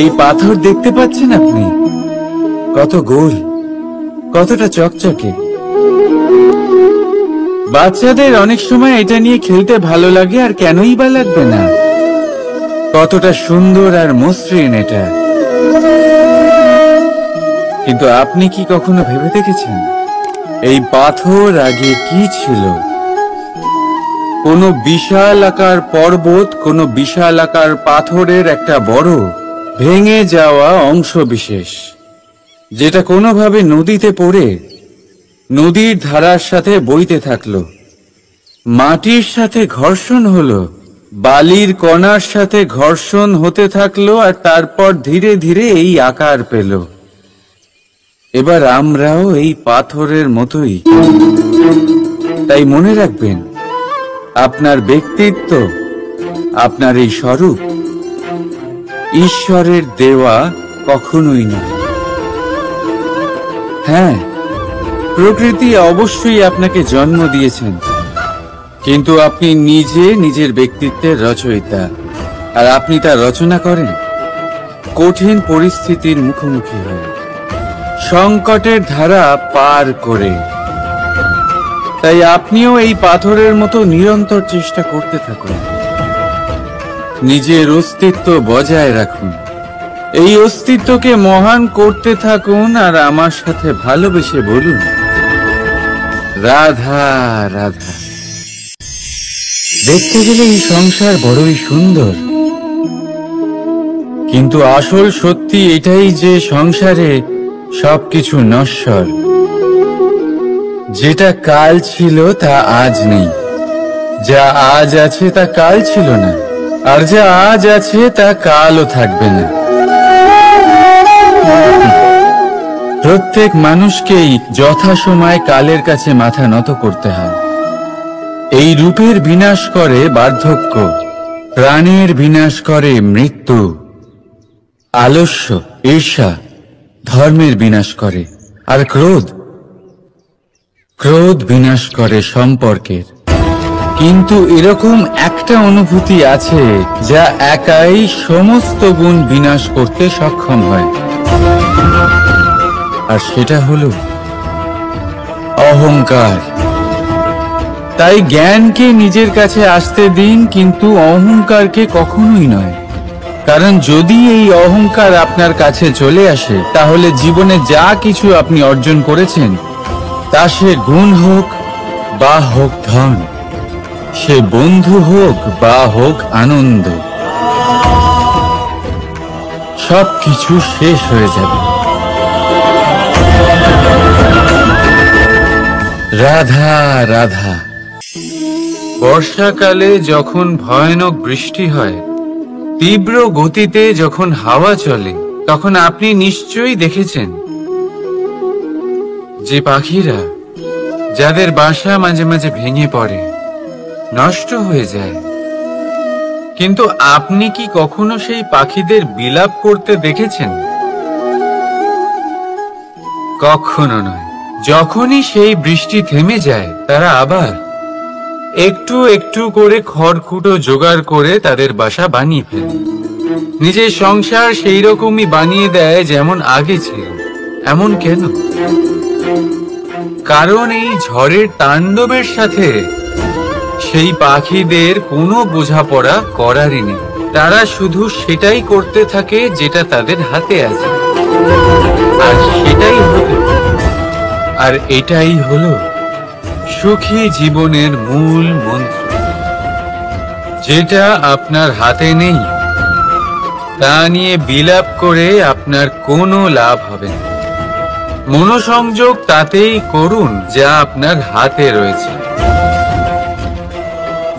এই পাথর দেখতে পাচ্ছেন আপনি? কত গোল, কতটা চকচকে। বাচ্চাদের অনেক সময় এটা নিয়ে খেলতে ভালো লাগে, আর কেনই বা লাগবে না। কতটা সুন্দর আর মসৃণ এটা। কিন্তু আপনি কি কখনো ভেবে দেখেছেন এই পাথর আগে কি ছিল? কোনো বিশাল আকার পর্বত, কোনো বিশাল আকার পাথরের একটা বড় ভেঙে যাওয়া অংশ বিশেষ, যেটা কোনোভাবে নদীতে পড়ে নদীর ধারার সাথে বইতে থাকলো, মাটির সাথে ঘর্ষণ হলো, বালির কণার সাথে ঘর্ষণ হতে থাকলো, আর তারপর ধীরে ধীরে এই আকার পেল। এবার আমরাও এই পাথরের মতোই। তাই মনে রাখবেন, আপনার ব্যক্তিত্ব, আপনার এই স্বরূপ ঈশ্বরের দেওয়া কখনোই নয়। হ্যাঁ, প্রকৃতি অবশ্যই আপনাকে জন্ম দিয়েছেন, কিন্তু আপনি নিজে নিজের ব্যক্তিত্বের রচয়িতা। আর আপনি তা রচনা করেন কঠিন পরিস্থিতির মুখোমুখি হয়ে, সংকটের ধারা পার করে। তাই আপনিও এই পাথরের মতো নিরন্তর চেষ্টা করতে থাকুন, নিজের অস্তিত্ব বজায় রাখুন, এই অস্তিত্বকে মহান করতে থাকুন, আর আমার সাথে ভালোবেসে বলুন, রাধা রাধা। দেখতে গেলে এই সংসার বড়ই সুন্দর, কিন্তু আসল সত্যি এটাই যে সংসারে সবকিছু নশ্বর। যেটা কাল ছিল তা আজ নেই, যা আজ আছে তা কাল ছিল না, আর যা আজ আছে তা কালও থাকবে না। প্রত্যেক মানুষকেই যথাসময় কালের কাছে মাথা নত করতে হয়। এই রূপের বিনাশ করে বার্ধক্য, প্রাণের বিনাশ করে মৃত্যু, আলস্য, ঈর্ষা ধর্মের বিনাশ করে, আর ক্রোধ বিনাশ করে সম্পর্কের। কিন্তু এরকম একটা অনুভূতি আছে যা একাই সমস্ত গুণ বিনাশ করতে সক্ষম হয়, আর সেটা হলো অহংকার। তাই জ্ঞানকে নিজের কাছে আসতে দিন, কিন্তু অহংকারকে কখনোই নয়। কারণ যদি এই অহংকার আপনার কাছে চলে আসে, তাহলে জীবনে যা কিছু আপনি অর্জন করেছেন, তা সে গুণ হোক বা হোক ধন, সে বন্ধু হোক বা হোক আনন্দ, সবকিছু শেষ হয়ে যাবে। রাধা রাধা। বর্ষাকালে যখন ভয়ানক বৃষ্টি হয়, তীব্র গতিতে যখন হাওয়া চলে, তখন আপনি নিশ্চয়ই দেখেছেন যে পাখিরা, যাদের বাসা মাঝে মাঝে ভেঙে পড়ে, নষ্ট হয়ে যায়। কিন্তু আপনি কি কখনো সেই পাখিদের বিলাপ করতে দেখেছেন? কখনো নয়। যখনই সেই বৃষ্টি থেমে যায়, তারা আবার একটু একটু করে খড়কুটো জোগাড় করে তাদের বাসা বানিয়ে ফেলে। নিজের সংসার সেই রকমই বানিয়ে দেয় যেমন আগে ছিল। এমন কেন? কারণ এই ঝড়ের তাণ্ডবের সাথে সেই পাখিদের কোনো বোঝাপড়া করারই নেই। তারা শুধু সেটাই করতে থাকে যেটা তাদের হাতে আছে, আর এটাই হলো সুখী জীবনের মূল মন্ত্র। যেটা আপনার হাতে নেই, তা নিয়ে বিলাপ করে আপনার কোনো লাভ হবে না। মনোসংযোগ তাতেই করুন যা আপনার হাতে রয়েছে।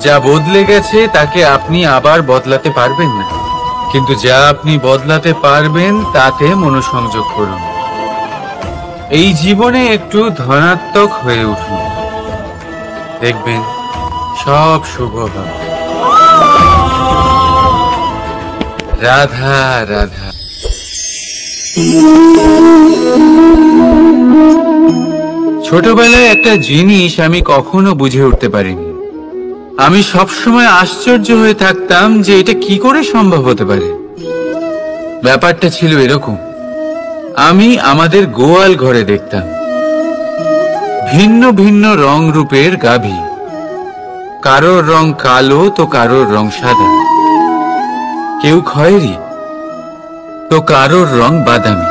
যা বদলে গেছে তাকে আপনি আবার বদলাতে পারবেন না, কিন্তু যা আপনি বদলাতে পারবেন তাতে মনোসংযোগ করুন। এই জীবনে একটু ধনাত্মক হয়ে উঠুন, দেখবেন সব শুভ হবে। রাধা রাধা। ছোটবেলায় একটা জিনিস আমি কখনো বুঝে উঠতে পারিনি। আমি সবসময় আশ্চর্য হয়ে থাকতাম যে এটা কি করে সম্ভব হতে পারে। ব্যাপারটা ছিল এরকম, আমি আমাদের গোয়াল ঘরে দেখতাম ভিন্ন ভিন্ন রং রূপের গাভী। কারোর রং কালো তো কারোর রং সাদা, কেউ খয়েরি তো কারোর রং বাদামি।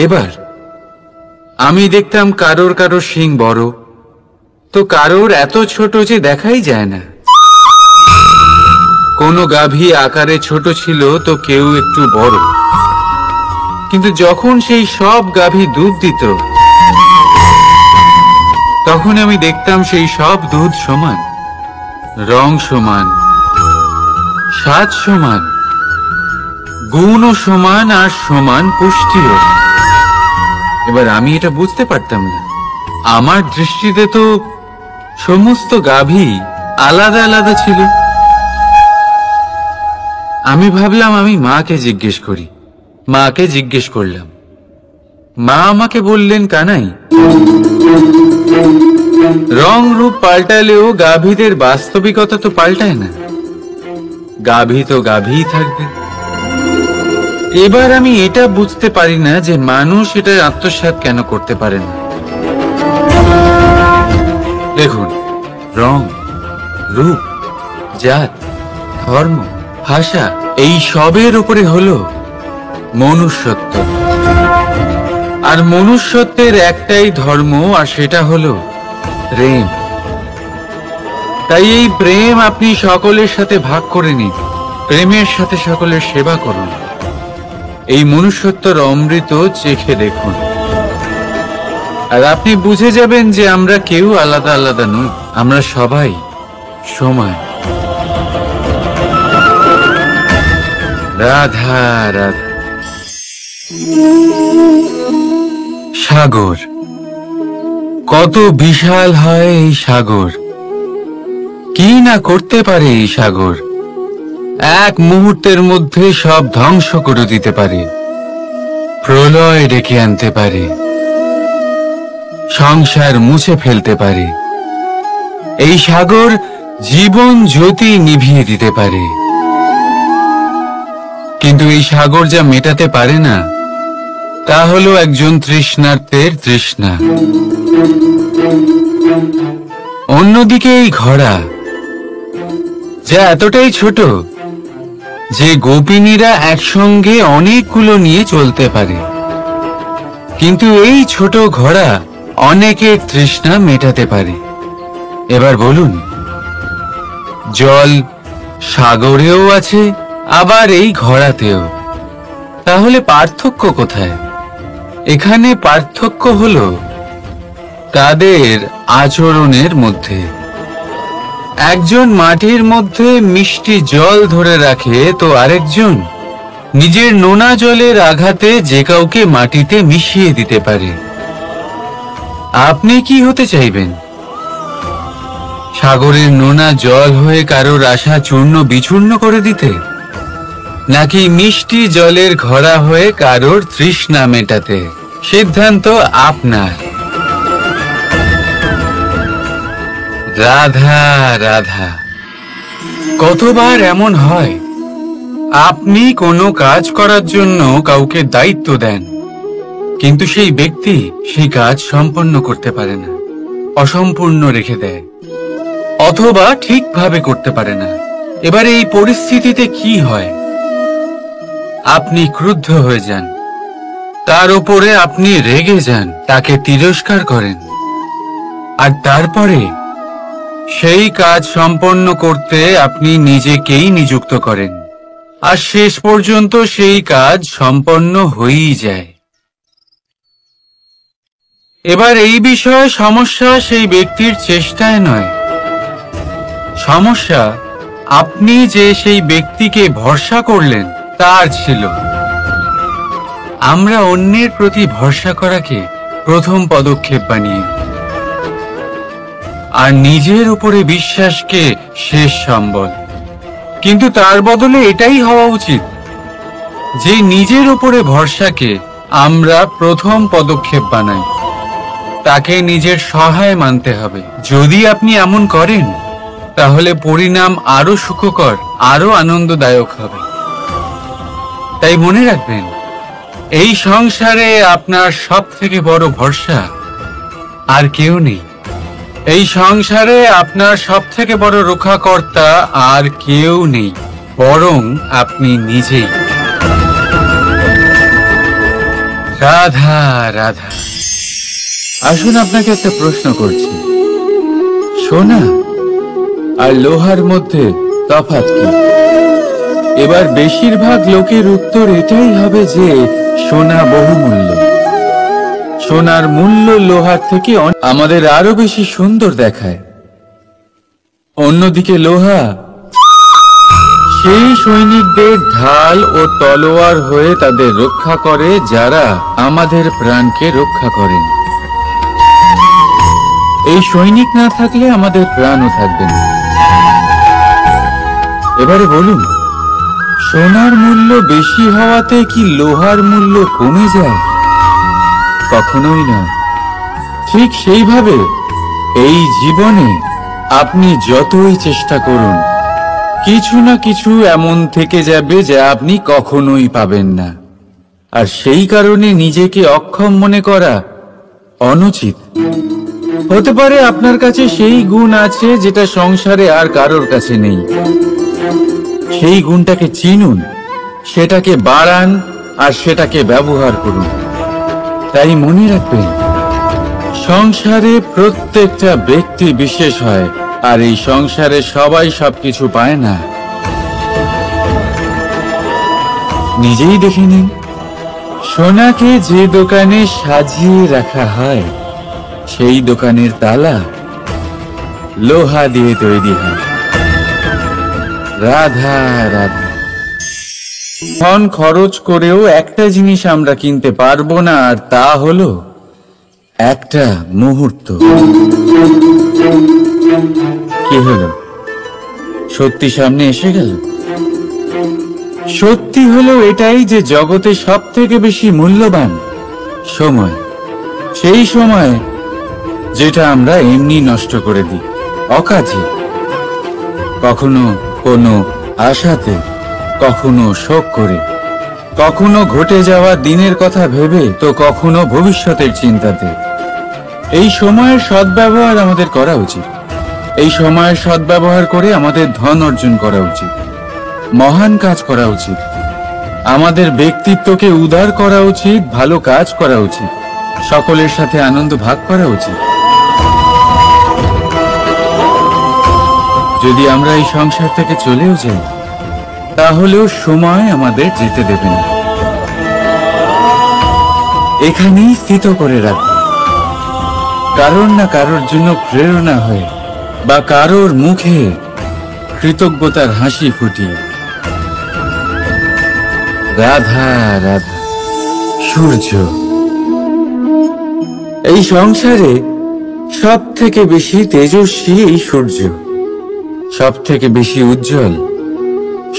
এবার আমি দেখতাম কারোর কারোর শিং বড় তো কারোর এত ছোট যে দেখাই যায় না। কোনো গাভী আকারে ছোট ছিল তো কেউ একটু বড়। কিন্তু যখন সেই সব গাভী দুধ দিত তখন আমি দেখতাম সেই সব দুধ সমান, রং সমান, স্বাদ সমান, গুণও সমান, আর সমান পুষ্টিও। এবার আমি এটা বুঝতে পারতাম না। আমার দৃষ্টিতে তো সমস্ত গাভী আলাদা আলাদা ছিল। আমি ভাবলাম আমি মাকে জিজ্ঞেস করি। মাকে জিজ্ঞেস করলাম। মা আমাকে বললেন, কানাই, রং রূপ পাল্টালেও গাভীদের বাস্তবিকতা তো পাল্টায় না। গাভী তো গাভীই থাকবে। এবার আমি এটা বুঝতে পারি না যে মানুষ এটা আত্মসাৎ কেন করতে পারে না। দেখুন, রং, রূপ, জাত, ধর্ম, ভাষা, এই সবের উপরে হলো মনুষ্যত্ব। আর মনুষ্যত্বের একটাই ধর্ম, আর সেটা হলো প্রেম। তাই এই প্রেম আপনি সকলের সাথে ভাগ করে নিন। প্রেমের সাথে সকলের সেবা করুন। এই মনুষ্যত্বর অমৃত চেখে দেখুন, আর আপনি বুঝে যাবেন যে আমরা কেউ আলাদা আলাদা নই, আমরা সবাই সমান। রাধা রাধা। সাগর, কত বিশাল হয় এই সাগর! কি না করতে পারে এই সাগর! এক মুহূর্তের মধ্যে সব ধ্বংস করে দিতে পারে, প্রলয় ডেকে আনতে পারে, সংসার মুছে ফেলতে পারে। এই সাগর জীবন জ্যোতি নিভিয়ে দিতে পারে। কিন্তু এই সাগর যা মেটাতে পারে না তা হলো একজন তৃষ্ণার্তের তৃষ্ণা। অন্যদিকে এই ঘোড়া, যা এতটাই ছোট যে গোপিনীরা একসঙ্গে অনেকগুলো নিয়ে চলতে পারে, কিন্তু এই ছোট ঘোড়া অনেকের তৃষ্ণা মেটাতে পারে। এবার বলুন, জল সাগরেও আছে, আবার এই ঘোড়াতেও। তাহলে পার্থক্য কোথায়? এখানে পার্থক্য হলো তাদের আচরণের মধ্যে। একজন মাটির মধ্যে মিষ্টি জল ধরে রাখে তো আরেকজন নিজের নোনা জলের আঘাতে যে কাউকে মাটিতে মিশিয়ে দিতে পারে। আপনি কি হতে চাইবেন? সাগরের নোনা জল হয়ে কারোর আশা চূর্ণ বিচূর্ণ করে দিতে, নাকি মিষ্টি জলের ঘোড়া হয়ে কারোর তৃষ্ণা মেটাতে? সিদ্ধান্ত আপনার। রাধা রাধা। কতবার এমন হয় আপনি কোনো কাজ করার জন্য কাউকে দায়িত্ব দেন, কিন্তু সেই ব্যক্তি সেই কাজ সম্পন্ন করতে পারে না, অসম্পূর্ণ রেখে দেয়, অথবা ঠিকভাবে করতে পারে না। এবার এই পরিস্থিতিতে কি হয়? আপনি ক্রুদ্ধ হয়ে যান, তার উপরে আপনি রেগে যান, তাকে তিরস্কার করেন, আর তারপরে সেই কাজ সম্পন্ন করতে আপনি নিজেকেই নিযুক্ত করেন, আর শেষ পর্যন্ত সেই কাজ সম্পন্ন হয়েই যায়। এবার এই বিষয়ে সমস্যা সেই ব্যক্তির চেষ্টায় নয়, সমস্যা আপনি যে সেই ব্যক্তিকে ভরসা করলেন তার ছিল। আমরা অন্যের প্রতি ভরসা করাকে প্রথম পদক্ষেপ বানিয়ে, আর নিজের উপরে বিশ্বাসকে শেষ সম্বল। কিন্তু তার বদলে এটাই হওয়া উচিত যে নিজের উপরে ভরসাকে আমরা প্রথম পদক্ষেপ বানাই, তাকে নিজের সহায় মানতে হবে। যদি আপনি এমন করেন তাহলে পরিণাম আরো সুখকর, আরো আনন্দদায়ক হবে। তাই মনে রাখবেন, এই সংসারে আপনার সব থেকে বড় ভরসা আর কেউ নেই। এই সংসারে আপনার সব থেকে বড় রক্ষাকর্তা আর কেউ নেই, বরং আপনি নিজেই। রাধা রাধা। আসুন আপনাকে একটা প্রশ্ন করছি, সোনা আর লোহার মধ্যে তফাৎ কি? এবার বেশিরভাগ লোকের উত্তর এটাই হবে যে সোনা বহুমূল্য। সোনার মূল্য লোহার থেকে আমাদের আরো বেশি সুন্দর দেখায়। অন্যদিকে লোহা সেই সৈনিকদের ঢাল ও তলোয়ার হয়ে তাদের রক্ষা করে, যারা আমাদের প্রাণকে রক্ষা করেন। এই সৈনিক না থাকলে আমাদের প্রাণও থাকবে না। এবারে বলুন, সোনার মূল্য বেশি হওয়াতে কি লোহার মূল্য কমে যায়? কখনোই নয়। ঠিক সেইভাবে এই জীবনে আপনি যতই চেষ্টা করুন, কিছু না কিছু এমন থেকে যাবে যা আপনি কখনোই পাবেন না। আর সেই কারণে নিজেকে অক্ষম মনে করা অনুচিত। হতে পারে আপনার কাছে সেই গুণ আছে যেটা সংসারে আর কারোর কাছে নেই। সেই গুণটাকে চিনুন, সেটাকে বাড়ান আর সেটাকে ব্যবহার করুন। তাই মনে রাখবেন, সংসারে প্রত্যেকটা ব্যক্তি বিশেষ হয়, আর এই সংসারে সবাই সবকিছু পায় না। নিজেই দেখে নিন, সোনাকে যে দোকানে সাজিয়ে রাখা হয়, সেই দোকানের তালা লোহা দিয়ে তৈরি হয়। রাধা রাধা। ধন খরচ করেও একটা জিনিস আমরা কিনতে পারবো না, আর তা হলো একটা মুহূর্ত। কি হলো? সত্যি সামনে এসে গেল। সত্যি হলো এটাই যে জগতে সব থেকে বেশি মূল্যবান সময়। সেই সময় যেটা আমরা এমনি নষ্ট করে দিই, অকাজে, কখনো কোনো আশাতে, কখনো শোক করে, কখনো ঘটে যাওয়া দিনের কথা ভেবে, তো কখনো ভবিষ্যতের চিন্তাতে। এই সময়ের সদ্ব্যবহার আমাদের করা উচিত। এই সময়ের সদ্ব্যবহার করে আমাদের ধন অর্জন করা উচিত, মহান কাজ করা উচিত, আমাদের ব্যক্তিত্বকে উদার করা উচিত, ভালো কাজ করা উচিত, সকলের সাথে আনন্দ ভাগ করা উচিত। যদি আমরা এই সংসার থেকে চলেও যাই, তাহলেও সময় আমাদের যেতে দেবে না। এখানেই স্থিত করে রাখবে, কারোর না কারোর জন্য প্রেরণা হয়ে, বা কারোর মুখে কৃতজ্ঞতার হাসি ফুটিয়ে। রাধা রাধা। সূর্য। এই সংসারে সব থেকে বেশি তেজস্বী এই সূর্য, সব থেকে বেশি উজ্জ্বল,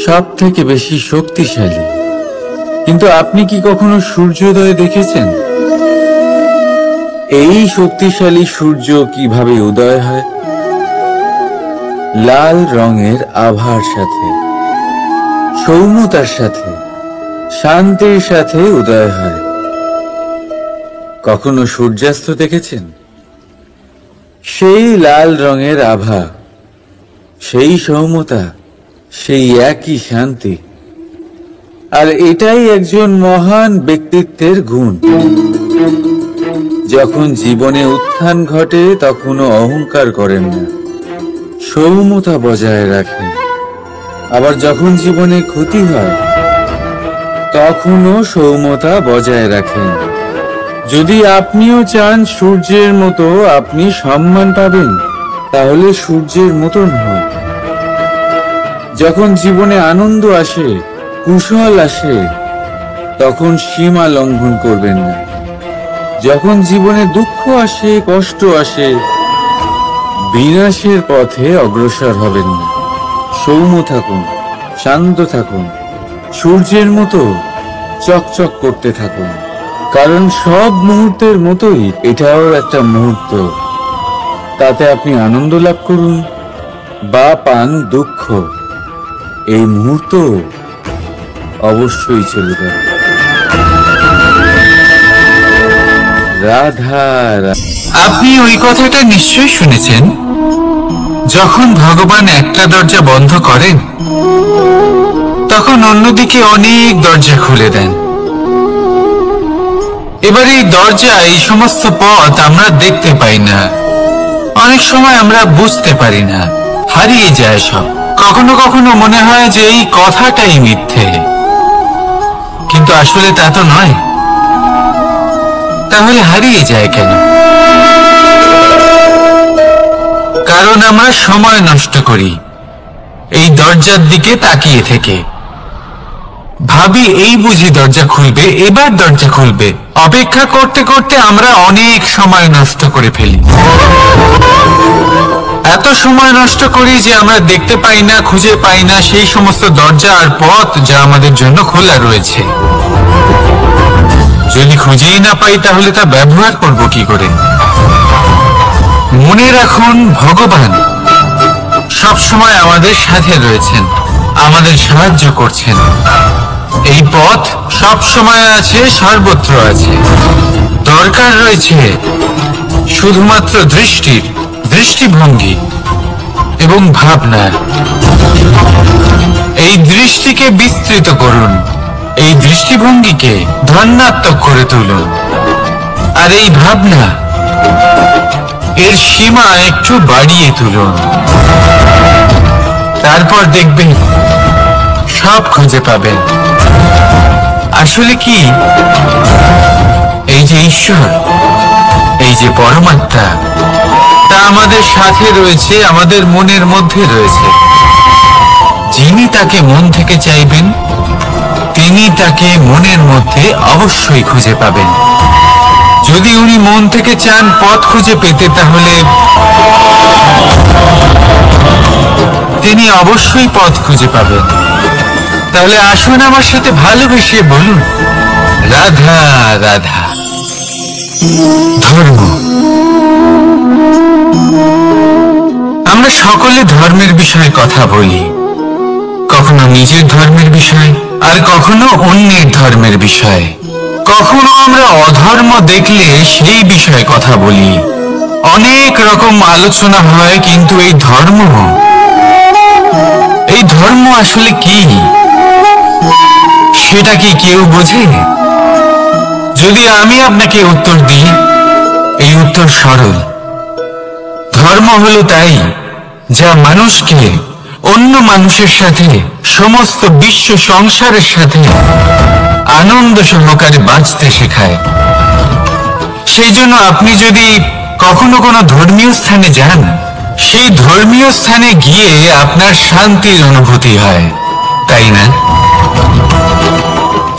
সব থেকে বেশি শক্তিশালী। কিন্তু আপনি কি কখনো সূর্যোদয় দেখেছেন? এই শক্তিশালী সূর্য কিভাবে উদয় হয়? লাল রঙের আভার সাথে, সৌম্যতার সাথে, শান্তির সাথে উদয় হয়। কখনো সূর্যাস্ত দেখেছেন? সেই লাল রঙের আভা, সেই সৌম্যতা, সেই একই শান্তি। আর এটাই একজন মহান ব্যক্তিত্বের গুণ। যখন জীবনে উত্থান ঘটে, তখনও অহংকার করেন না, সৌম্যতা বজায় রাখেন। আবার যখন জীবনে ক্ষতি হয়, তখনও সৌম্যতা বজায় রাখেন। যদি আপনিও চান সূর্যের মতো আপনি সম্মান পাবেন, তাহলে সূর্যের মতন হন। যখন জীবনে আনন্দ আসে, কুশল আসে, তখন সীমা লঙ্ঘন করবেন না। যখন জীবনে দুঃখ আসে, কষ্ট আসে, বিনাশের পথে অগ্রসর হবেন না। সৌম্য থাকুন, শান্ত থাকুন, সূর্যের মতো চকচক করতে থাকুন। কারণ সব মুহূর্তের মতোই এটাও একটা মুহূর্ত। তাতে আপনি আনন্দ লাভ করুন, বা পান দুঃখ, এই মুহূর্ত অবশ্যই চলে যাবে। রাধা। আপনি ওই কথাটা নিশ্চয়ই শুনেছেন, যখন ভগবান একটা দরজা বন্ধ করেন তখন অন্যদিকে অনেক দরজা খুলে দেন। এবার এই দরজা, এই সমস্ত পথ আমরা দেখতে পাই না, অনেক সময় আমরা বুঝতে পারি না, হারিয়ে যায় সব। কখনো কখনো মনে হয় যে এই কথাটাই মিথ্যে, কিন্তু আসলে তা তো নয়। তাহলে হারিয়ে যায় কেন? কারণ আমরা সময় নষ্ট করি এই দরজার দিকে তাকিয়ে থেকে। ভাবি এই বুঝি দরজা খুলবে, এবার দরজা খুলবে। অপেক্ষা করতে করতে আমরা অনেক সময় নষ্ট করে ফেলি। এত সময় নষ্ট করি যে আমরা দেখতে পাই না, খুঁজে পাই না সেই সমস্ত দরজা আর পথ যা আমাদের জন্য খোলা রয়েছে। যদি খুঁজেই না পাই তাহলে তা ব্যবহার করব কি করে? মনে রাখুন, ভগবান সব সময় আমাদের সাথে রয়েছেন, আমাদের সাহায্য করছেন। এই পথ সব সময় আছে, সর্বত্র আছে। দরকার রয়েছে শুধুমাত্র দৃষ্টির, দৃষ্টিভঙ্গি এবং ভাবনার। এই দৃষ্টিকে বিস্তৃত করুন, এই দৃষ্টিভঙ্গিকে ধন্যাত্মক করে তুলুন, আর এই ভাবনা, এর সীমা একটু বাড়িয়ে তুলুন। তারপর দেখবেন সব খুঁজে পাবেন। আসলে কি, এই যে ঈশ্বর, এই যে পরমাত্মা, তা আমাদের সাথে রয়েছে, আমাদের মনের মধ্যে রয়েছে। যিনি তাকে মন থেকে চাইবেন তিনি তাকে মনের মধ্যে অবশ্যই খুঁজে পাবেন। যদি উনি মন থেকে চান পথ খুঁজে পেতে, তাহলে তিনি অবশ্যই পথ খুঁজে পাবেন। তাহলে আসুন আমার সাথে ভালোবেসে বলুন, রাধা রাধা। ধর্ম। আমরা সকলে ধর্মের বিষয়ে কথা বলি, কখনো নিজের ধর্মের বিষয়, আর কখনো অন্যের ধর্মের বিষয়। কখনো আমরা অধর্ম দেখলে সেই বিষয়ে কথা বলি। অনেক রকম আলোচনা হয়, কিন্তু এই ধর্ম আসলে কি, সেটা কি কেউ বোঝে? যদি আমি আপনাকে উত্তর দিই, এই উত্তর সরল। ধর্ম হলো তাই যা মানুষকে অন্য মানুষের সাথে, সমস্ত বিশ্ব সংসারের সাথে আনন্দ সহকারে বাঁচতে শেখায়। সেই জন্য আপনি যদি কখনো কোনো ধর্মীয় স্থানে যান, সেই ধর্মীয় স্থানে গিয়ে আপনার শান্তির অনুভূতি হয়, তাই না?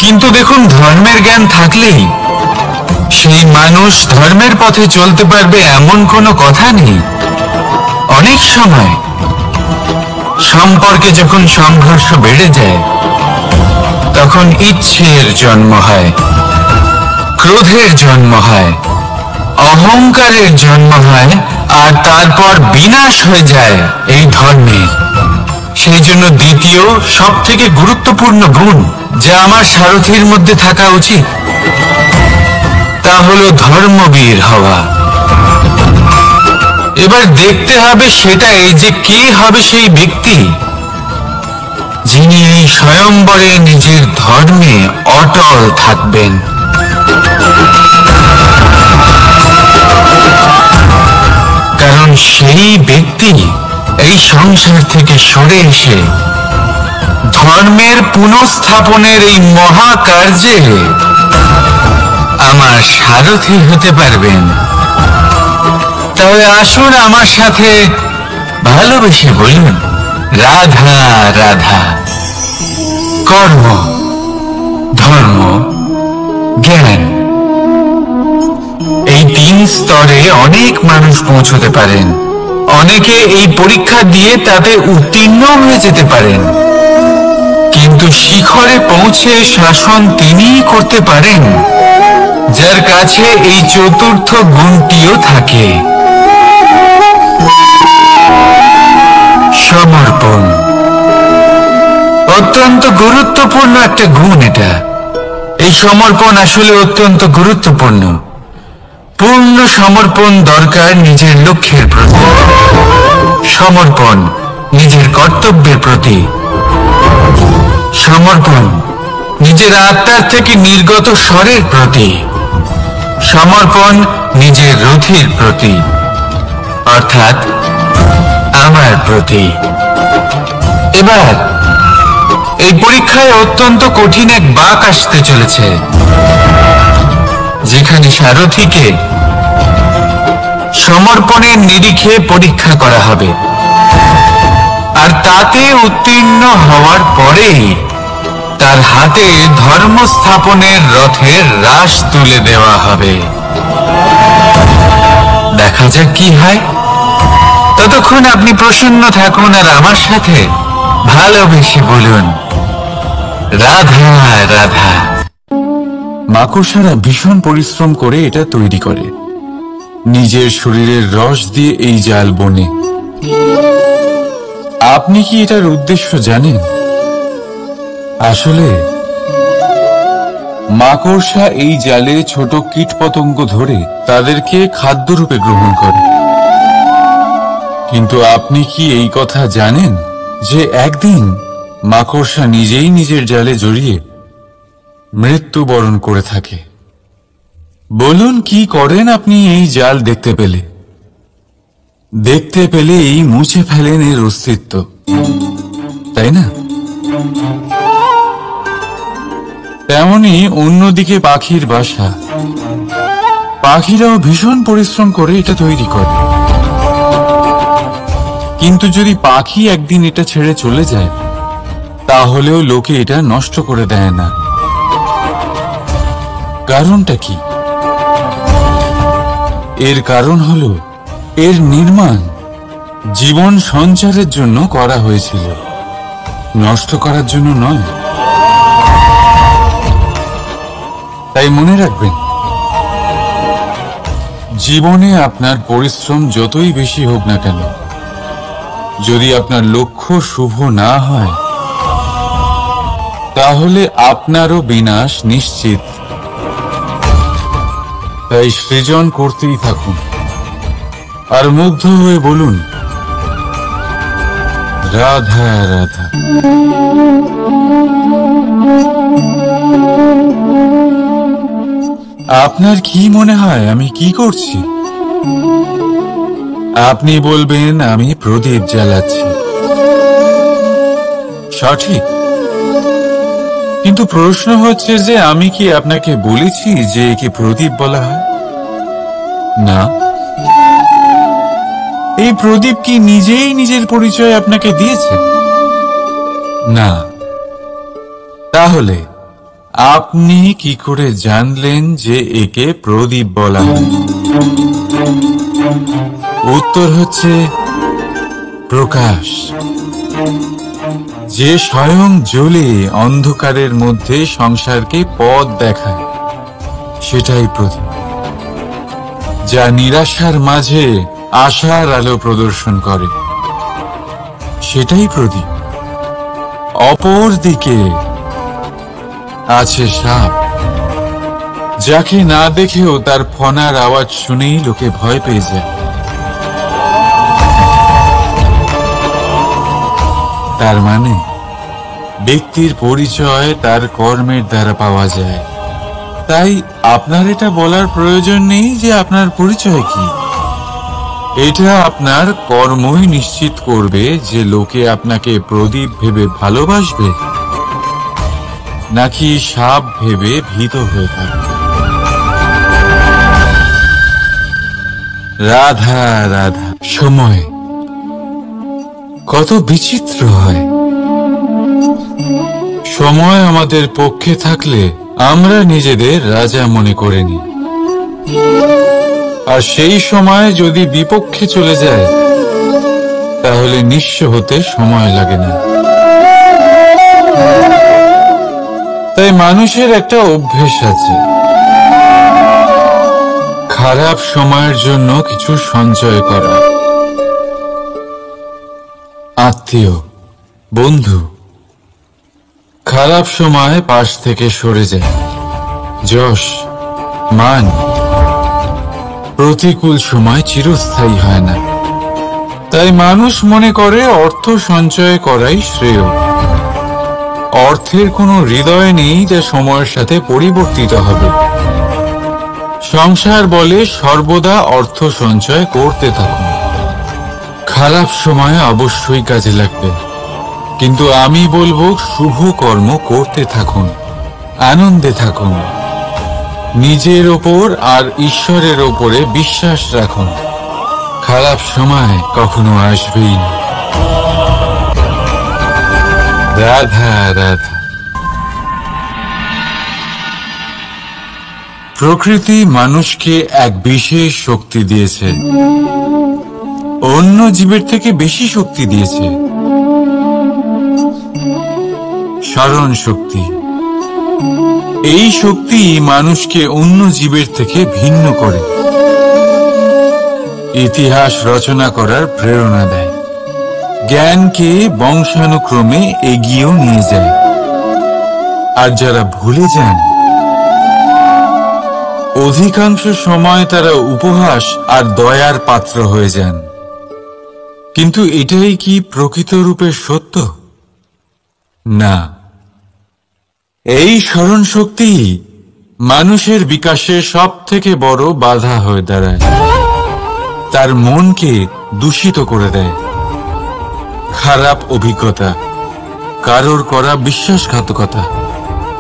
কিন্তু দেখুন, ধর্মের জ্ঞান থাকলেই সেই মানুষ ধর্মের পথে চলতে পারবে এমন কোনো কথা নেই। অনেক সময় সম্পর্কে যখন সংঘর্ষ বেড়ে যায়, তখন ইচ্ছের জন্ম হয়, ক্রোধের জন্ম হয়, অহংকারের জন্ম হয়, আর তারপর বিনাশ হয়ে যায় এই ধর্মের। সেই জন্য দ্বিতীয় সব থেকে গুরুত্বপূর্ণ গুণ যা আমার সারথীর মধ্যে থাকা উচিত, তা হলো ধর্মবীর হওয়া। এবার দেখতে হবে সেটা এই যে কে হবে সেই ব্যক্তি যিনি এই স্বয়ম্বরে নিজের ধর্মে অটল থাকবেন। কারণ সেই ব্যক্তি এই সংসার থেকে সরে এসে ধর্মের পুনঃস্থাপনের এই মহাকার্যে আমার সারথী হতে পারবেন। তাহলে আসুন আমার সাথে ভালোবেসে বলুন, রাধা রাধা। কর্ম, ধর্ম, জ্ঞান, এই তিন স্তরে অনেক মানুষ পৌঁছতে পারেন। অনেকে এই পরীক্ষা দিয়ে তাতে উত্তীর্ণ হয়ে যেতে পারেন, কিন্তু শিখরে পৌঁছে শাসন তিনিই করতে পারেন যার কাছে এই চতুর্থ গুণটিও থাকে। অত্যন্ত গুরুত্বপূর্ণ একটা গুণ এটা। এই সমর্পণ আসলে অত্যন্ত গুরুত্বপূর্ণ। পূর্ণ সমর্পণ দরকার নিজের লক্ষ্যের প্রতি, সমর্পণ নিজের কর্তব্যের প্রতি, সমর্পণ নিজের আত্মার থেকে নির্গত স্বরের প্রতি, সমর্পণ নিজের রথির প্রতি, অর্থাৎ আমার প্রতি। এবার এই পরীক্ষায় অত্যন্ত কঠিন এক বাঁক আসতে চলেছে, যেখানে সারথীকে সমর্পণের নিরিখে পরীক্ষা করা হবে, আর তাতে উত্তীর্ণ হওয়ার পরেই তার হাতে ধর্ম স্থাপনের রথের রাশ তুলে দেওয়া হবে। দেখা যাক কি হয়। ততক্ষণ আপনি প্রসন্ন থাকুন আর আমার সাথে ভালোবেসে বলুন, রাধা রাধা। মাকড়সারা ভীষণ পরিশ্রম করে এটা তৈরি করে, নিজের শরীরের রস দিয়ে এই জাল বনে। আপনি কি এটার উদ্দেশ্য জানেন? আসলে মাকড়সা এই জালে ছোট কীটপতঙ্গ ধরে তাদেরকে খাদ্যরূপে গ্রহণ করে। কিন্তু আপনি কি এই কথা জানেন যে একদিন মাকড়সা নিজেই নিজের জালে জড়িয়ে মৃত্যুবরণ করে থাকে? বলুন, কি করেন আপনি এই জাল দেখতে পেলে? দেখতে পেলেই মুছে ফেলেন এর অস্তিত্ব, তাই না? তেমনি অন্যদিকে পাখির বাসা, পাখিরাও ভীষণ পরিশ্রম করে এটা তৈরি করে। কিন্তু যদি পাখি একদিন এটা ছেড়ে চলে যায়, তাহলেও লোকে এটা নষ্ট করে দেয় না। কারণটা কি? এর কারণ হলো এর নির্মাণ জীবন সঞ্চারের জন্য করা হয়েছিল, নষ্ট করার জন্য নয়। তাই মনে রাখবেন, জীবনে আপনার পরিশ্রম যতই বেশি হোক না কেন, যদি আপনার লক্ষ্য শুভ না হয়, তাহলে আপনারও বিনাশ নিশ্চিত। তাই সৃজন করতেই থাকুন আর মুগ্ধ হয়ে বলুন, রাধা রাধা। আপনার কি মনে হয় আমি কি করছি? আপনি বলবেন আমি প্রদীপ জ্বালাচ্ছি। সঠিক, কিন্তু প্রশ্ন হচ্ছে যে আমি কি আপনাকে বলেছি যে একে প্রদীপ বলা হয়? না। এই প্রদীপ কি নিজেই নিজের পরিচয় আপনাকে দিয়েছে? না। তাহলে আপনি কি করে জানলেন যে একে প্রদীপ বলা হয়? উত্তর হচ্ছে প্রকাশ, যে স্বয়ং জ্বলে অন্ধকারের মধ্যে সংসারকে পথ দেখায়, সেটাই প্রদীপ। যা নিরাশার মাঝে আশার আলো প্রদর্শন করে, সেটাই প্রদীপ। অপর দিকে আছে সাপ, যাকে না দেখেও তার ফনার আওয়াজ শুনেই লোকে ভয় পেয়ে যায়। তার মানে ব্যক্তির পরিচয় তার কর্মের দ্বারা পাওয়া যায়। তাই আপনার এটা বলার প্রয়োজন নেই যে আপনার পরিচয় কি। এটা আপনার কর্মই নিশ্চিত করবে যে লোকে আপনাকে প্রদীপ ভেবে ভালোবাসবে নাকি সাপ ভেবে ভীত হয়ে থাকবে। রাধা রাধা। সময় কত বিচিত্র হয়। সময় আমাদের পক্ষে থাকলে আমরা নিজেদের রাজা মনে করে নিই, আর সেই সময় যদি বিপক্ষে চলে যায়, তাহলে নিঃস্ব হতে সময় লাগে না। তাই মানুষের একটা অভ্যেস আছে, খারাপ সময়ের জন্য কিছু সঞ্চয় করা। আত্মীয়, বন্ধু, খারাপ সময় পাশ থেকে সরে যায়। যশ, মান প্রতিকূল সময় চিরস্থায়ী হয় না। তাই মানুষ মনে করে অর্থ সঞ্চয় করাই শ্রেয়। অর্থের কোনো হৃদয় নেই যা সময়ের সাথে পরিবর্তিত হবে। সংসার বলে সর্বদা অর্থ সঞ্চয় করতে থাকুন। খারাপ সময় অবশ্যই কাজে লাগবে, কিন্তু আমি বলবো শুভ কর্ম করতে থাকুন, আনন্দে থাকুন, নিজের ওপর আর ঈশ্বরের ওপরে বিশ্বাস রাখুন। খারাপ সময় কখনো আসবেই না। রাধা রাধা। প্রকৃতি মানুষকে এক বিশেষ শক্তি দিয়েছে, অন্য জীবের থেকে বেশি শক্তি দিয়েছে। স্মরণ শক্তি। এই শক্তি মানুষকে অন্য জীবের থেকে ভিন্ন করে, ইতিহাস রচনা করার প্রেরণা দেয়, জ্ঞানকে বংশানুক্রমে এগিয়েও নিয়ে যায়। আর যারা ভুলে যান, অধিকাংশ সময় তারা উপহাস আর দয়ার পাত্র হয়ে যান। কিন্তু এটাই কি প্রকৃত রূপে সত্য? না। এই স্মরণ শক্তি মানুষের বিকাশে সব থেকে বড় বাধা হয়ে দাঁড়ায়, তার মনকে দূষিত করে দেয়। খারাপ অভিজ্ঞতা, কারোর করা বিশ্বাসঘাতকতা,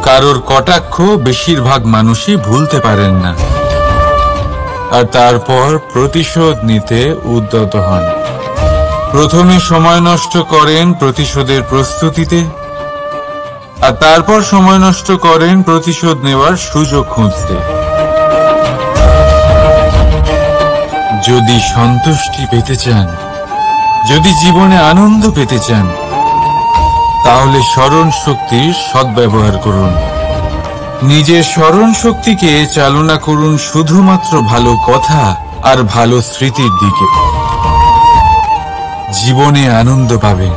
কারোর কটাক্ষ বেশিরভাগ মানুষই ভুলতে পারেন না, আর তারপর প্রতিশোধ নিতে উদ্যত হন। প্রথমে সময় নষ্ট করেন প্রতিশোধের প্রস্তুতিতে, আর তারপর সময় নষ্ট করেন প্রতিশোধ নেওয়ার সুযোগ খুঁজতে। যদি সন্তুষ্টি পেতে চান, যদি জীবনে আনন্দ পেতে চান, তাহলে স্মরণ শক্তির সদ্ব্যবহার করুন। নিজের স্মরণ শক্তিকে চালনা করুন শুধুমাত্র ভালো কথা আর ভালো স্মৃতির দিকে। জীবনে আনন্দ পাবেন।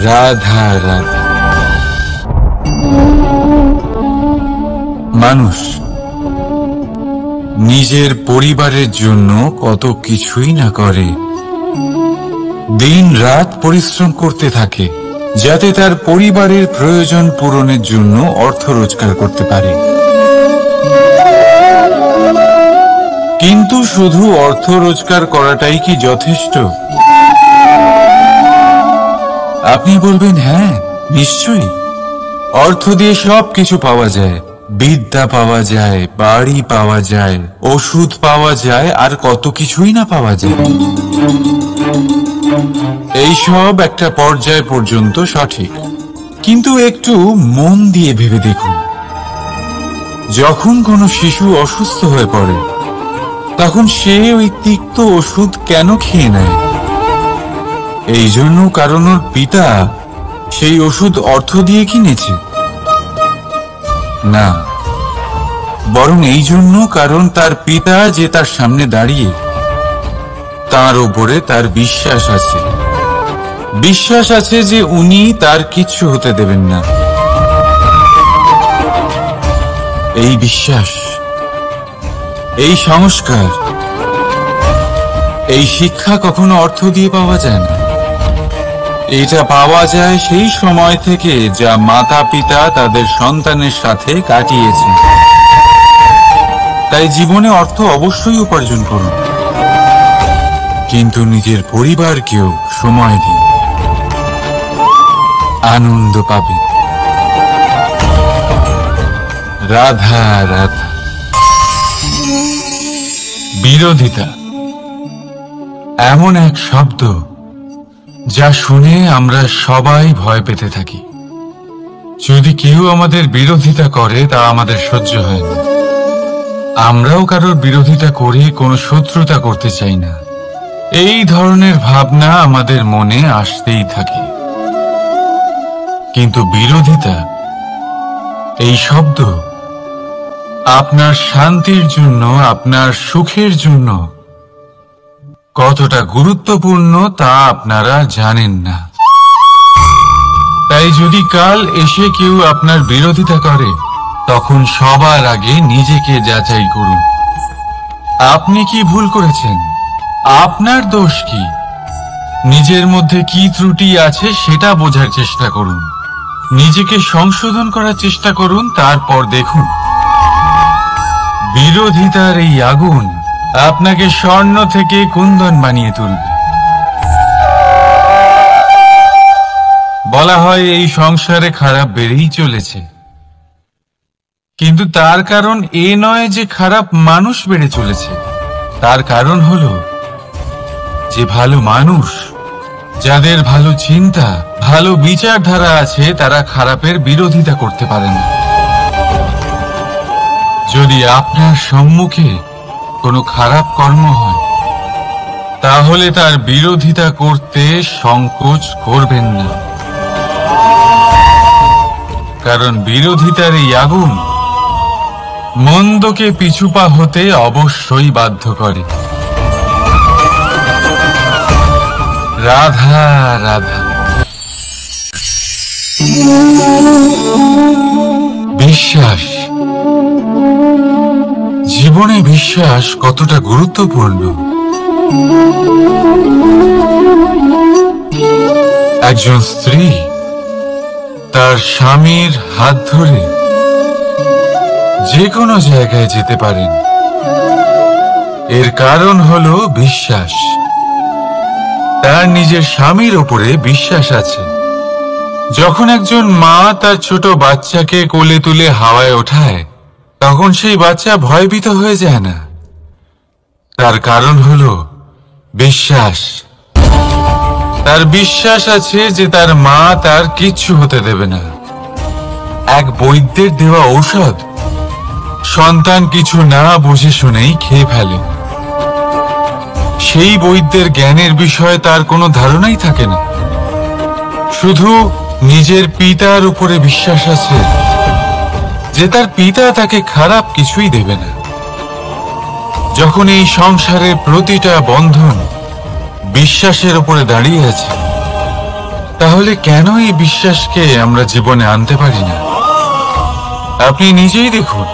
রাধা রাধা। মানুষ নিজের পরিবারের জন্য কত কিছুই না করে, দিন রাত পরিশ্রম করতে থাকে যাতে তার পরিবারের প্রয়োজন পূরণের জন্য অর্থ রোজগার করতে পারে। কিন্তু শুধু অর্থ রোজগার করাটাই কি যথেষ্ট? আপনি বলবেন, হ্যাঁ নিশ্চয়ই, অর্থ দিয়ে সব কিছু পাওয়া যায়, বিদ্যা পাওয়া যায়, বাড়ি পাওয়া যায়, ওষুধ পাওয়া যায়, আর কত কিছুই না পাওয়া যায়। এই সব একটা পর্যায় পর্যন্ত সঠিক, কিন্তু একটু মন দিয়ে ভেবে দেখুন, যখন কোনো শিশু অসুস্থ হয়ে পড়ে তখন সে ওই তিক্ত ওষুধ কেন খেয়ে নেয়? এই জন্য কারণ ওর পিতা সেই ওষুধ অর্থ দিয়ে কিনেছে? না, বরং এই জন্য কারণ তার পিতা যে তার সামনে দাঁড়িয়ে, তার উপরে তার বিশ্বাস আছে। বিশ্বাস আছে যে উনি তার কিচ্ছু হতে দেবেন না। এই বিশ্বাস, এই সংস্কার, এই শিক্ষা কখনো অর্থ দিয়ে পাওয়া যায় না। এটা পাওয়া যায় সেই সময় থেকে যা মাতা পিতা তাদের সন্তানের সাথে কাটিয়েছেন। তাই জীবনে অর্থ অবশ্যই উপার্জন করুন, কিন্তু নিজের পরিবারকেও সময় দিন, আনন্দ পাবেন। রাধা রাধা। বিরোধিতা এমন এক শব্দ যা শুনে আমরা সবাই ভয় পেতে থাকি। যদি কেউ আমাদের বিরোধিতা করে তা আমাদের সহ্য হয় না। আমরাও কারোর বিরোধিতা করে কোনো শত্রুতা করতে চাই না। এই ধরনের ভাবনা আমাদের মনে আসতেই থাকে। কিন্তু বিরোধিতা এই শব্দ আপনার শান্তির জন্য, আপনার সুখের জন্য কতটা গুরুত্বপূর্ণ তা আপনারা জানেন না। তাই যদি কাল এসে কেউ আপনার বিরোধিতা করে, তখন সবার আগে নিজেকে যাচাই করুন। আপনি কি ভুল করেছেন? আপনার দোষ কি? নিজের মধ্যে কি ত্রুটি আছে সেটা বোঝার চেষ্টা করুন। নিজেকে সংশোধন করার চেষ্টা করুন, তারপর দেখুন বিরোধিতার এই আগুন আপনাকে স্বর্ণ থেকে কুন্দন বানিয়ে তুলবে। বলা হয় এই সংসারে খারাপ বেড়েই চলেছে, কিন্তু তার কারণ এ নয় যে খারাপ মানুষ বেড়ে চলেছে। তার কারণ হলো যে ভালো মানুষ, যাদের ভালো চিন্তা, ভালো বিচারধারা আছে, তারা খারাপের বিরোধিতা করতে পারে না। যদি আপনার সম্মুখে কোনো খারাপ কর্ম হয়, তাহলে তার বিরোধিতা করতে সংকোচ করবেন না, কারণ বিরোধিতার এই আগুন মন্দকে পিছুপা হতে অবশ্যই বাধ্য করে। রাধা রাধা। বিশ্বাস, জীবনে বিশ্বাস কতটা গুরুত্বপূর্ণ। একজন স্ত্রী তার স্বামীর হাত ধরে যে কোনো জায়গায় যেতে পারেন, এর কারণ হলো বিশ্বাস। তার নিজের স্বামীর ওপরে বিশ্বাস আছে। যখন একজন মা তার ছোট বাচ্চাকে কোলে তুলে হাওয়ায় ওঠায়, তখন সেই বাচ্চা ভয়ভীত হয়ে যায় না। তার কারণ হলো বিশ্বাস। তার বিশ্বাস আছে যে তার মা তার কিচ্ছু হতে দেবে না। এক বৈদ্যের দেওয়া ঔষধ সন্তান কিছু না বুঝে শুনেই খেয়ে ফেলে। সেই বৈদ্যের জ্ঞানের বিষয়ে তার কোনো ধারণাই থাকে না, শুধু নিজের পিতার উপরে বিশ্বাস আছে যে তার পিতা তাকে খারাপ কিছুই দেবে না। যখন এই সংসারের প্রতিটা বন্ধন বিশ্বাসের উপরে দাঁড়িয়ে আছে, তাহলে কেন এই বিশ্বাসকে আমরা জীবনে আনতে পারি না? আপনি নিজেই দেখুন,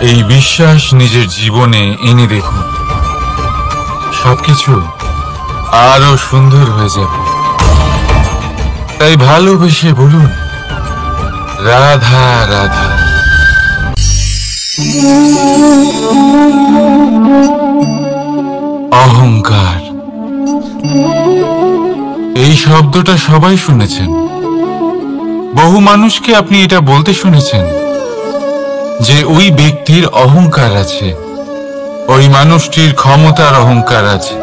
এই বিশ্বাস নিজের জীবনে এনে দেখুন, সবকিছু আরো সুন্দর হয়ে যাবে। তাই ভালোবেসে বলুন রাধা রাধা। অহংকার, এই শব্দটা সবাই শুনেছেন। বহু মানুষকে আপনি এটা বলতে শুনেছেন যে ওই ব্যক্তির অহংকার আছে, ওই মানুষটির ক্ষমতার অহংকার আছে,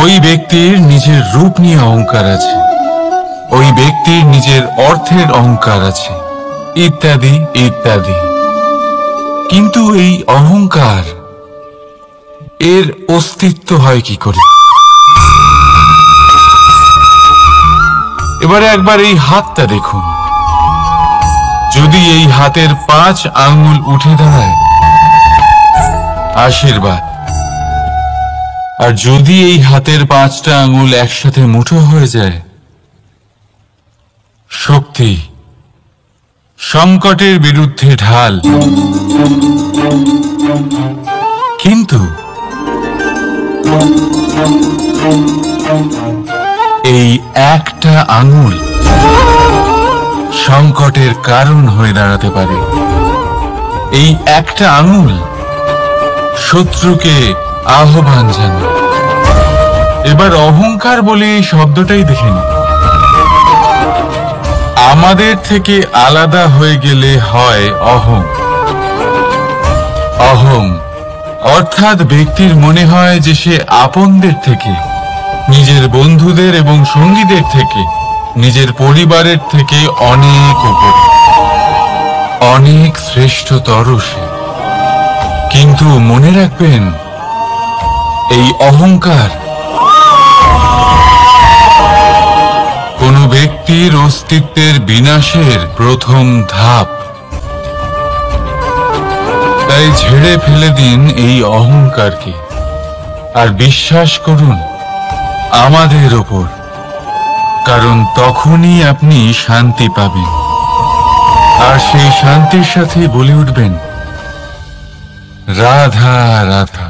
ওই ব্যক্তির নিজের রূপ নিয়ে অহংকার আছে, ওই ব্যক্তির নিজের অর্থের অহংকার আছে, ইত্যাদি ইত্যাদি। কিন্তু এই অহংকার, এর অস্তিত্ব হয় কি করে? এবারে একবার এই হাতটা দেখুন। যদি এই হাতের 5 আঙ্গুল উঠে দাঁড়ায়, আশীর্বাদ। আর যদি এই হাতের 5টা আঙ্গুল একসাথে মুঠো হয়ে যায়, শক্তি, সংকটের বিরুদ্ধে ঢাল। কিন্তু এই একটা আঙুল সংকটের কারণ হয়ে দাঁড়াতে পারে। এই একটা আঙুল শত্রুকে আহ্বান জানায়। এবার অহংকার বলে এই শব্দটাই দেখে নিন। আমাদের থেকে আলাদা হয়ে গেলে হয় অহং। অহং অর্থাৎ ব্যক্তির মনে হয় যে সে আপনদের থেকে, নিজের বন্ধুদের এবং সঙ্গীদের থেকে, নিজের পরিবারের থেকে অনেক উপরে, অনেক শ্রেষ্ঠতর সে। কিন্তু মনে রাখবেন, এই অহংকার কোন ব্যক্তির অস্তিত্বের বিনাশের প্রথম ধাপ। তাই ঝেড়ে ফেলে দিন এই অহংকারকে, আর বিশ্বাস করুন আমাদের ওপর, কারণ তখনই আপনি শান্তি পাবেন, আর সেই শান্তির সাথে বলে উঠবেন, রাধা রাধা।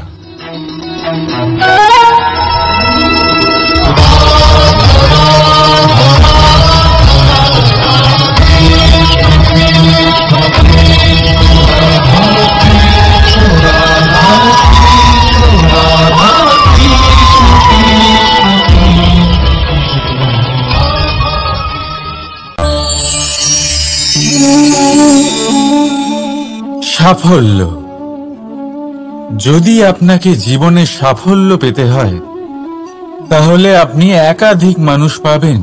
সাফল্য। যদি আপনাকে জীবনে সাফল্য পেতে হয়, তাহলে আপনি একাধিক মানুষ পাবেন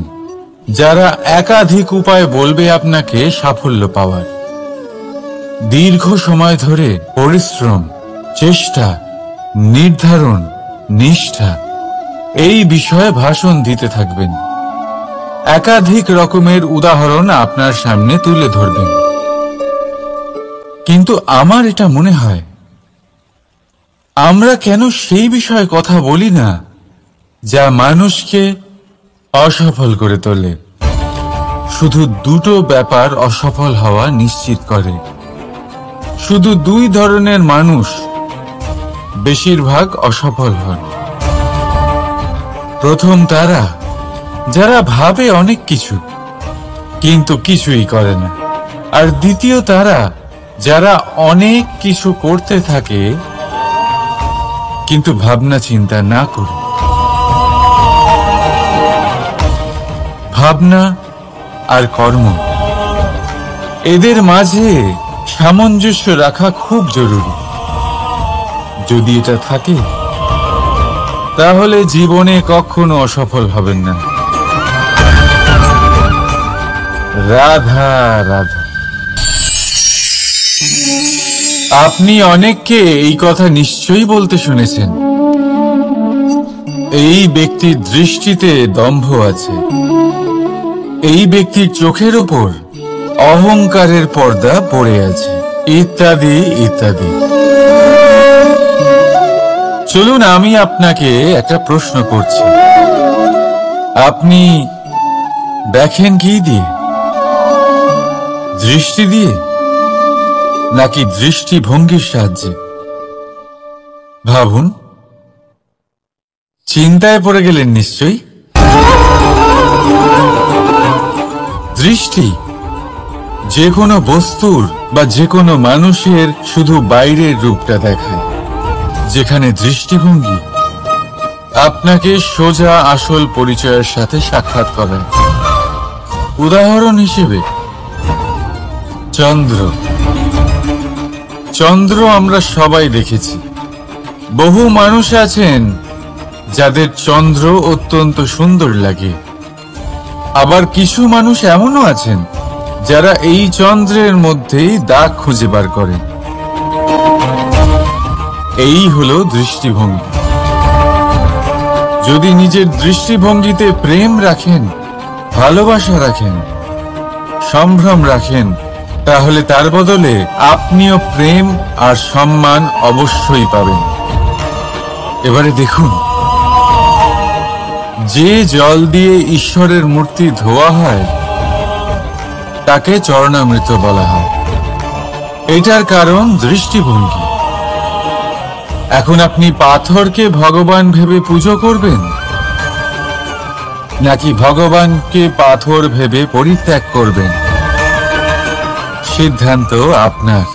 যারা একাধিক উপায় বলবে আপনাকে সাফল্য পাওয়ার। দীর্ঘ সময় ধরে পরিশ্রম, চেষ্টা, নির্ধারণ, নিষ্ঠা এই বিষয়ে ভাষণ দিতে থাকবেন। একাধিক রকমের উদাহরণ আপনার সামনে তুলে ধরবেন। কিন্তু আমার এটা মনে হয়, আমরা কেন সেই বিষয়ে কথা বলি না যা মানুষকে অসফল করে তোলে? শুধু দুটো ব্যাপার অসফল হওয়া নিশ্চিত করে। শুধু দুই ধরনের মানুষ বেশিরভাগ অসফল হন। প্রথম তারা যারা ভাবে অনেক কিছু কিন্তু কিছুই করে না, আর দ্বিতীয় তারা যারা অনেক কিছু করতে থাকে কিন্তু ভাবনা চিন্তা না করে। ভাবনা আর কর্ম, এদের মাঝে সামঞ্জস্য রাখা খুব জরুরি। যদি এটা থাকে, তাহলে জীবনে কখনো অসফল হবেন না। রাধা রাধা। আপনি অনেককে এই কথা নিশ্চয়ই বলতে শুনেছেন, এই ব্যক্তির দৃষ্টিতে দম্ভ আছে, এই ব্যক্তির চোখের ওপর অহংকারের পর্দা পড়ে আছে, ইত্যাদি ইত্যাদি। চলুন আমি আপনাকে একটা প্রশ্ন করছি, আপনি দেখেন কি দিয়ে? দৃষ্টি দিয়ে নাকি দৃষ্টিভঙ্গির সাহায্যে? ভাবুন। চিন্তায় পড়ে গেলেন নিশ্চয়ই। দৃষ্টি যে কোনো বস্তুর বা যে কোনো মানুষের শুধু বাইরের রূপটা দেখায়, যেখানে দৃষ্টিভঙ্গি আপনাকে সোজা আসল পরিচয়ের সাথে সাক্ষাৎ করায়। উদাহরণ হিসেবে চন্দ্র। চন্দ্র আমরা সবাই দেখেছি। বহু মানুষ আছেন যাদের চন্দ্র অত্যন্ত সুন্দর লাগে, আবার কিছু মানুষ এমনও আছেন যারা এই চন্দ্রের মধ্যেই দাগ খুঁজে বার করেন। এই হলো দৃষ্টিভঙ্গি। যদি নিজের দৃষ্টিভঙ্গিতে প্রেম রাখেন, ভালোবাসা রাখেন, সম্ভ্রম রাখেন, তাহলে তার বদলে আপনিও প্রেম আর সম্মান অবশ্যই পাবেন। এবারে দেখুন, যে জল দিয়ে ঈশ্বরের মূর্তি ধোয়া হয় তাকে চরণামৃত বলা হয়। এটার কারণ দৃষ্টিভঙ্গি। এখন আপনি পাথরকে ভগবান ভেবে পুজো করবেন, নাকি ভগবানকে পাথর ভেবে পরিত্যাগ করবেন? সিদ্ধান্ত আপনার,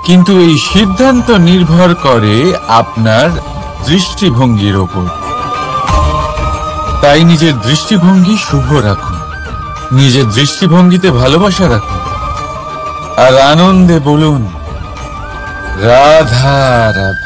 কিন্তু এই সিদ্ধান্ত নির্ভর করে আপনার দৃষ্টিভঙ্গির ওপর। তাই নিজের দৃষ্টিভঙ্গি শুভ রাখুন, নিজের দৃষ্টিভঙ্গিতে ভালোবাসা রাখুন, আর আনন্দে বলুন, রাধা রাধা।